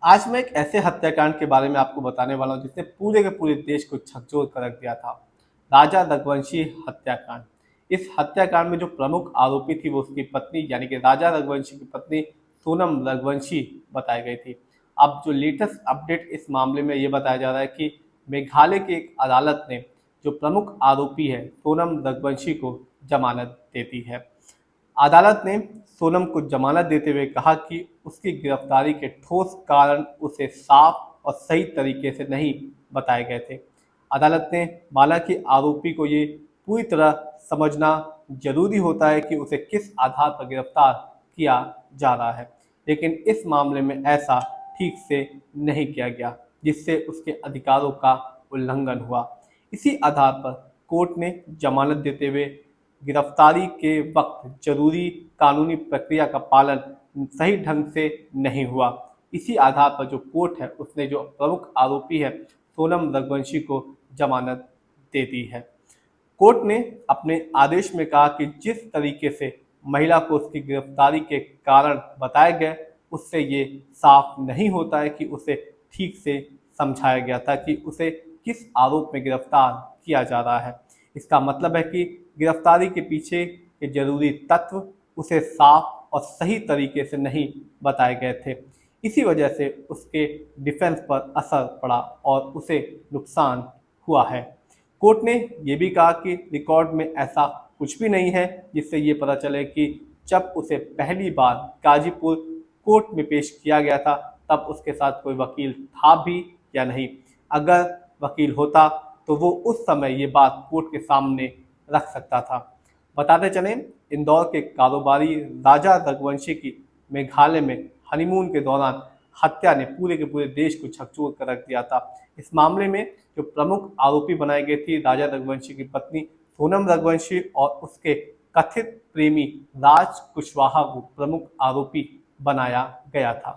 आज मैं एक ऐसे हत्याकांड के बारे में आपको बताने वाला हूँ जिसने पूरे के पूरे देश को झकझोर कर रख दिया था। राजा रघुवंशी हत्याकांड। इस हत्याकांड में जो प्रमुख आरोपी थी वो उसकी पत्नी यानी कि राजा रघुवंशी की पत्नी सोनम रघुवंशी बताई गई थी। अब जो लेटेस्ट अपडेट इस मामले में ये बताया जा रहा है कि मेघालय की एक अदालत ने जो प्रमुख आरोपी है सोनम रघुवंशी को जमानत दे दी है। अदालत ने सोनम को जमानत देते हुए कहा कि उसकी गिरफ्तारी के ठोस कारण उसे साफ और सही तरीके से नहीं बताए गए थे। अदालत ने माना कि आरोपी को ये पूरी तरह समझना जरूरी होता है कि उसे किस आधार पर गिरफ्तार किया जा रहा है, लेकिन इस मामले में ऐसा ठीक से नहीं किया गया, जिससे उसके अधिकारों का उल्लंघन हुआ। इसी आधार पर कोर्ट ने जमानत देते हुए गिरफ्तारी के वक्त जरूरी कानूनी प्रक्रिया का पालन सही ढंग से नहीं हुआ। इसी आधार पर जो कोर्ट है उसने जो प्रमुख आरोपी है सोनम रघुवंशी को जमानत दे दी है। कोर्ट ने अपने आदेश में कहा कि जिस तरीके से महिला को उसकी गिरफ्तारी के कारण बताए गए उससे ये साफ नहीं होता है कि उसे ठीक से समझाया गया था कि उसे किस आरोप में गिरफ्तार किया जा रहा है। इसका मतलब है कि गिरफ्तारी के पीछे के जरूरी तत्व उसे साफ और सही तरीके से नहीं बताए गए थे। इसी वजह से उसके डिफेंस पर असर पड़ा और उसे नुकसान हुआ है। कोर्ट ने यह भी कहा कि रिकॉर्ड में ऐसा कुछ भी नहीं है जिससे ये पता चले कि जब उसे पहली बार गाजीपुर कोर्ट में पेश किया गया था तब उसके साथ कोई वकील था भी या नहीं। अगर वकील होता तो वो उस समय ये बात कोर्ट के सामने रख सकता था। बताते चलें, इंदौर के कारोबारी राजा रघुवंशी की मेघालय में हनीमून के दौरान हत्या ने पूरे के पूरे देश को झकझोर कर रख दिया था। इस मामले में जो प्रमुख आरोपी बनाई गई थी राजा रघुवंशी की पत्नी सोनम रघुवंशी और उसके कथित प्रेमी राज कुशवाहा को प्रमुख आरोपी बनाया गया था।